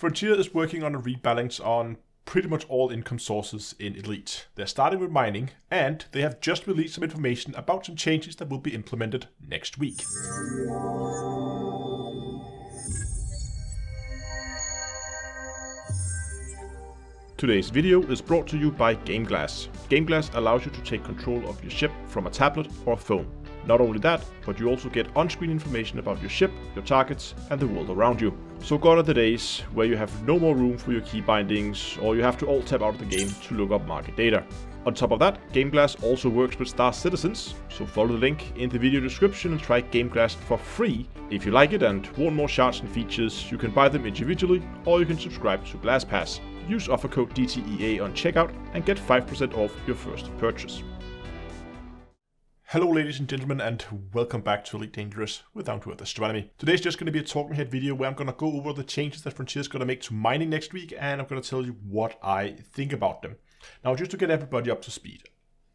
Frontier is working on a rebalance on pretty much all income sources in Elite. They're starting with mining, and they have just released some information about some changes that will be implemented next week. Today's video is brought to you by GameGlass. GameGlass allows you to take control of your ship from a tablet or phone. Not only that, but you also get on-screen information about your ship, your targets, and the world around you. So gone are the days where you have no more room for your key bindings, or you have to alt-tab out of the game to look up market data. On top of that, GameGlass also works with Star Citizens, so follow the link in the video description and try GameGlass for free. If you like it and want more shards and features, you can buy them individually, or you can subscribe to GlassPass. Use offer code DTEA on checkout and get 5% off your first purchase. Hello ladies and gentlemen, and welcome back to Elite Dangerous with Down to Earth Astronomy. Today's just going to be a talking head video where I'm going to go over the changes that Frontier is going to make to mining next week, and I'm going to tell you what I think about them. Now, just to get everybody up to speed,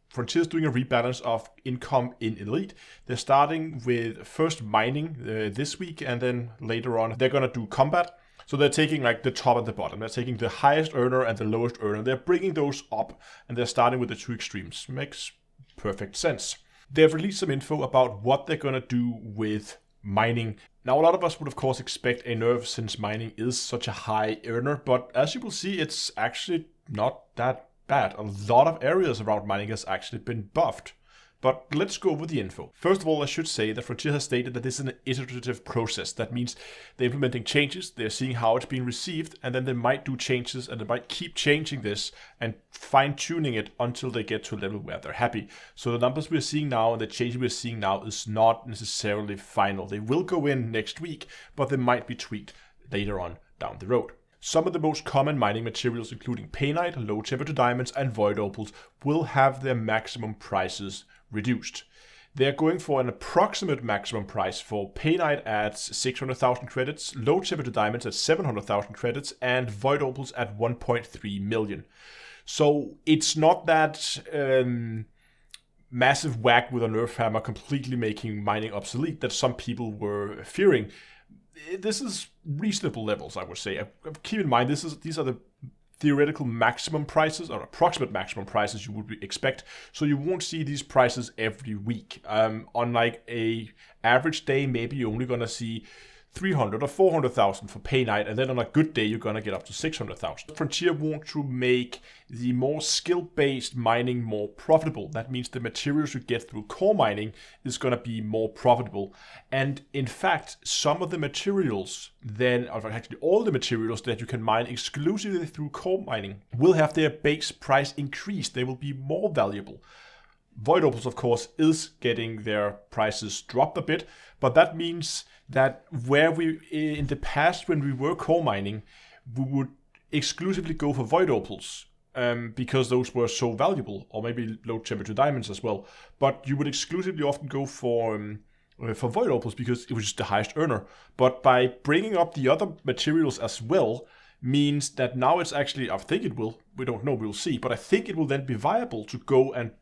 Frontier is doing a rebalance of income in Elite. They're starting with first mining this week, and then later on they're going to do combat. So they're taking like the top and the bottom. They're taking the highest earner and the lowest earner. They're bringing those up, and they're starting with the two extremes. Makes perfect sense. They've released some info about what they're going to do with mining. Now, a lot of us would of course expect a nerf since mining is such a high earner, but as you will see, it's actually not that bad. A lot of areas around mining has actually been buffed. But let's go over the info. First of all, I should say that Frontier has stated that this is an iterative process. That means they're implementing changes, they're seeing how it's being received, and then they might do changes and they might keep changing this and fine-tuning it until they get to a level where they're happy. So the numbers we're seeing now and the changes we're seeing now is not necessarily final. They will go in next week, but they might be tweaked later on down the road. Some of the most common mining materials, including painite, low-temperature diamonds, and void opals, will have their maximum prices reduced. They're going for an approximate maximum price for painite at 600,000 credits, low-temperature diamonds at 700,000 credits, and void opals at 1.3 million. So it's not that massive whack with a nerf hammer completely making mining obsolete that some people were fearing. This is reasonable levels, I would say. Keep in mind, these are the theoretical maximum prices or approximate maximum prices you would expect. So you won't see these prices every week. On like a average day, maybe you're only going to see 300 or 400,000 for painite, and then on a good day you're going to get up to 600,000. Frontier want to make the more skill-based mining more profitable. That means the materials you get through core mining is going to be more profitable. And in fact, some of the materials then, or actually all the materials that you can mine exclusively through core mining will have their base price increased. They will be more valuable. Void opals, of course, is getting their prices dropped a bit, but that means that where we, in the past when we were core mining, we would exclusively go for void opals because those were so valuable, or maybe low temperature diamonds as well, but you would exclusively often go for void opals because it was just the highest earner. But by bringing up the other materials as well, means that now it's actually, I think it will, we don't know, we'll see, but I think it will then be viable to go and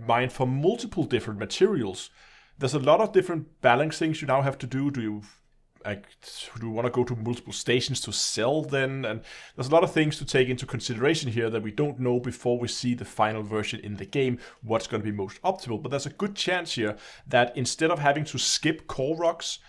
mine for multiple different materials. There's a lot of different balance things you now have to do. Do you want to go to multiple stations to sell then? And there's a lot of things to take into consideration here that we don't know before we see the final version in the game, what's going to be most optimal. But there's a good chance here that instead of having to skip core rocks,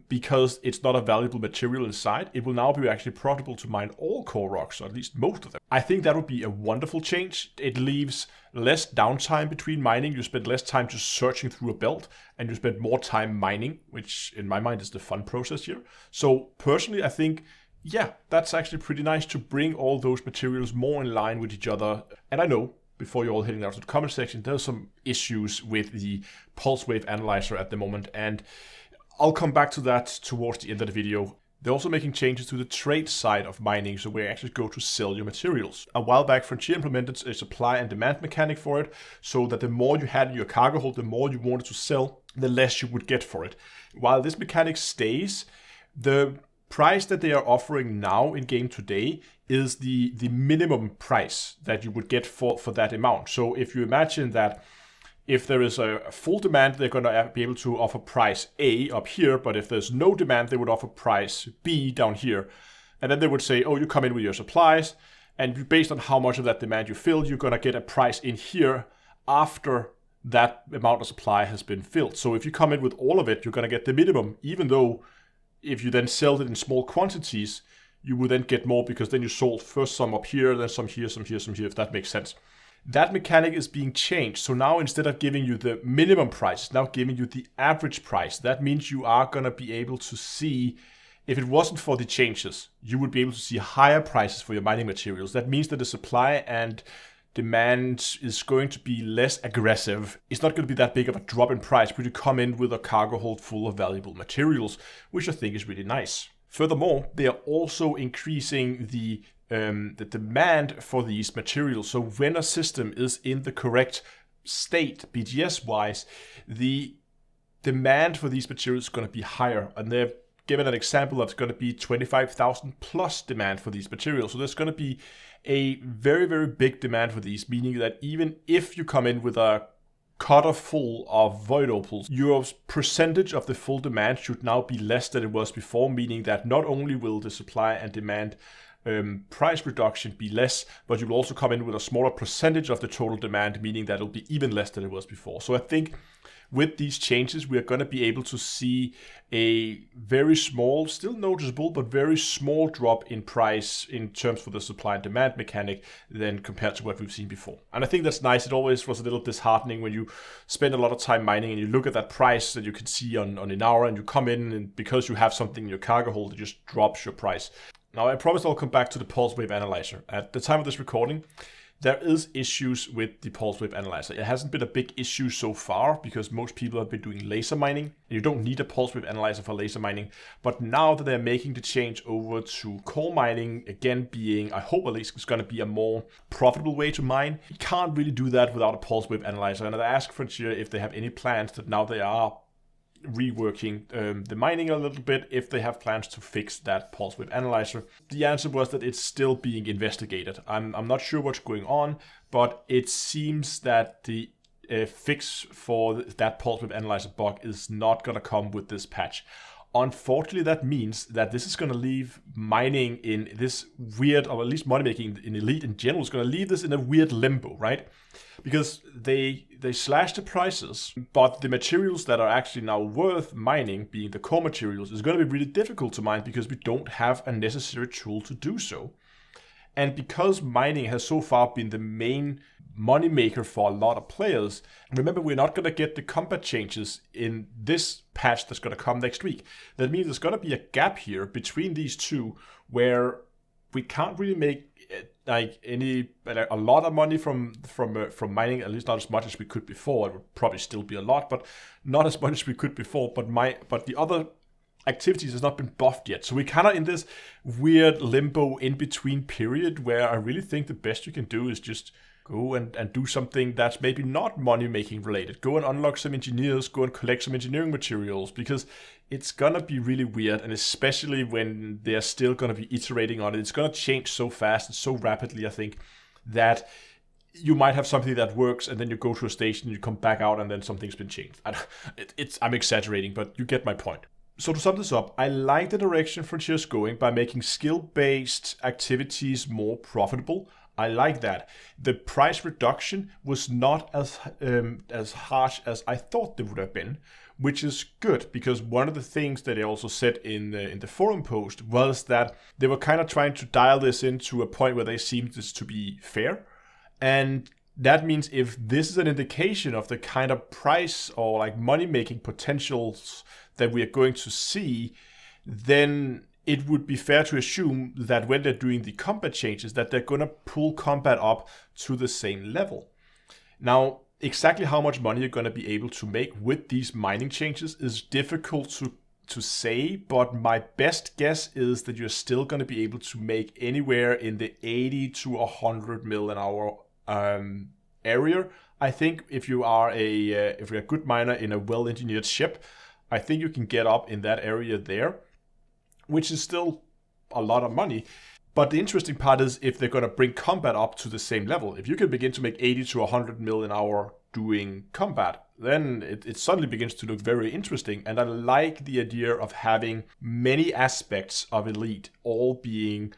because it's not a valuable material inside, it will now be actually profitable to mine all core rocks, or at least most of them. I think that would be a wonderful change. It leaves less downtime between mining. You spend less time just searching through a belt, and you spend more time mining, which in my mind is the fun process here. So personally, I think, yeah, that's actually pretty nice to bring all those materials more in line with each other. And I know, before you're all heading out to the comment section, there's some issues with the pulse wave analyzer at the moment, and I'll come back to that towards the end of the video. They're also making changes to the trade side of mining, so where you actually go to sell your materials. A while back, Frontier implemented a supply and demand mechanic for it, so that the more you had in your cargo hold, the more you wanted to sell, the less you would get for it. While this mechanic stays, the price that they are offering now in game today is the minimum price that you would get for that amount. So if you imagine that if there is a full demand, they're going to be able to offer price A up here, but if there's no demand, they would offer price B down here. And then they would say, oh, you come in with your supplies, and based on how much of that demand you filled, you're going to get a price in here after that amount of supply has been filled. So if you come in with all of it, you're going to get the minimum, even though if you then sell it in small quantities, you will then get more because then you sold first some up here, then some here, some here, some here, if that makes sense. That mechanic is being changed. So now instead of giving you the minimum price, it's now giving you the average price. That means you are going to be able to see, if it wasn't for the changes, you would be able to see higher prices for your mining materials. That means that the supply and demand is going to be less aggressive. It's not going to be that big of a drop in price, but you come in with a cargo hold full of valuable materials, which I think is really nice. Furthermore, they are also increasing the demand for these materials. So when a system is in the correct state, BGS-wise, the demand for these materials is going to be higher. And they've given an example that's going to be 25,000 plus demand for these materials. So there's going to be a very, very big demand for these, meaning that even if you come in with a cutter full of void opals, your percentage of the full demand should now be less than it was before, meaning that not only will the supply and demand price reduction be less, but you will also come in with a smaller percentage of the total demand, meaning that it'll be even less than it was before. So I think with these changes, we are going to be able to see a very small, still noticeable, but very small drop in price in terms for the supply and demand mechanic than compared to what we've seen before. And I think that's nice. It always was a little disheartening when you spend a lot of time mining and you look at that price that you can see on an hour, and you come in and because you have something in your cargo hold, it just drops your price. Now, I promise I'll come back to the pulse wave analyzer. At the time of this recording, there is issues with the pulse wave analyzer. It hasn't been a big issue so far because most people have been doing laser mining, and you don't need a pulse wave analyzer for laser mining. But now that they're making the change over to core mining, again being, I hope at least it's going to be a more profitable way to mine, you can't really do that without a pulse wave analyzer. And I asked Frontier if they have any plans that now they are reworking the mining a little bit, if they have plans to fix that pulse wave analyzer. The answer was that it's still being investigated. I'm not sure what's going on, but it seems that the fix for that pulse wave analyzer bug is not going to come with this patch. Unfortunately, that means that this is going to leave mining in this weird, or at least money making in Elite in general, is going to leave this in a weird limbo, right? Because they slash the prices, but the materials that are actually now worth mining, being the core materials, is going to be really difficult to mine because we don't have a necessary tool to do so. And because mining has so far been the main money maker for a lot of players, remember, we're not going to get the combat changes in this patch that's going to come next week. That means there's going to be a gap here between these two where we can't really make a lot of money from mining, at least not as much as we could before. It would probably still be a lot, but not as much as we could before. But the other activities has not been buffed yet. So we're kind of in this weird limbo in between period where I really think the best you can do is just go and do something that's maybe not money making related. Go and unlock some engineers, go and collect some engineering materials, because it's gonna be really weird, and especially when they're still gonna be iterating on it. It's gonna change so fast and so rapidly, I think, that you might have something that works and then you go to a station, you come back out and then something's been changed. I'm exaggerating, but you get my point. So to sum this up, I like the direction Frontier's going by making skill-based activities more profitable. I like that. The price reduction was not as harsh as I thought it would have been, which is good, because one of the things that they also said in the forum post was that they were kind of trying to dial this into a point where they seemed this to be fair. And that means if this is an indication of the kind of price or like money-making potentials that we are going to see, then it would be fair to assume that when they're doing the combat changes, that they're going to pull combat up to the same level. Now, exactly how much money you're going to be able to make with these mining changes is difficult to say, but my best guess is that you're still going to be able to make anywhere in the 80 to 100 mil an hour area. I think if you're a good miner in a well-engineered ship, I think you can get up in that area there, which is still a lot of money. But the interesting part is if they're going to bring combat up to the same level. If you can begin to make 80 to 100 mil an hour doing combat, then it suddenly begins to look very interesting. And I like the idea of having many aspects of Elite all being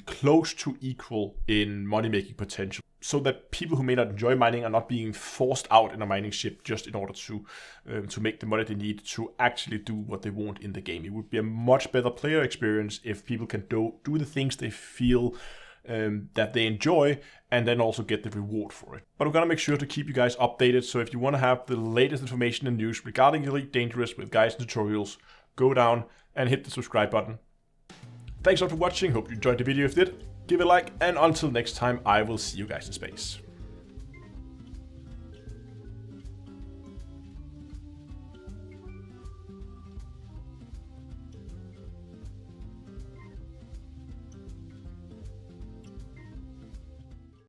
close to equal in money-making potential, so that people who may not enjoy mining are not being forced out in a mining ship just in order to make the money they need to actually do what they want in the game. It would be a much better player experience if people can do the things they feel that they enjoy, and then also get the reward for it. But we're going to make sure to keep you guys updated, so if you want to have the latest information and news regarding Elite Dangerous with guides and tutorials, go down and hit the subscribe button. Thanks a lot for watching, hope you enjoyed the video. If you did, give it a like, and until next time, I will see you guys in space.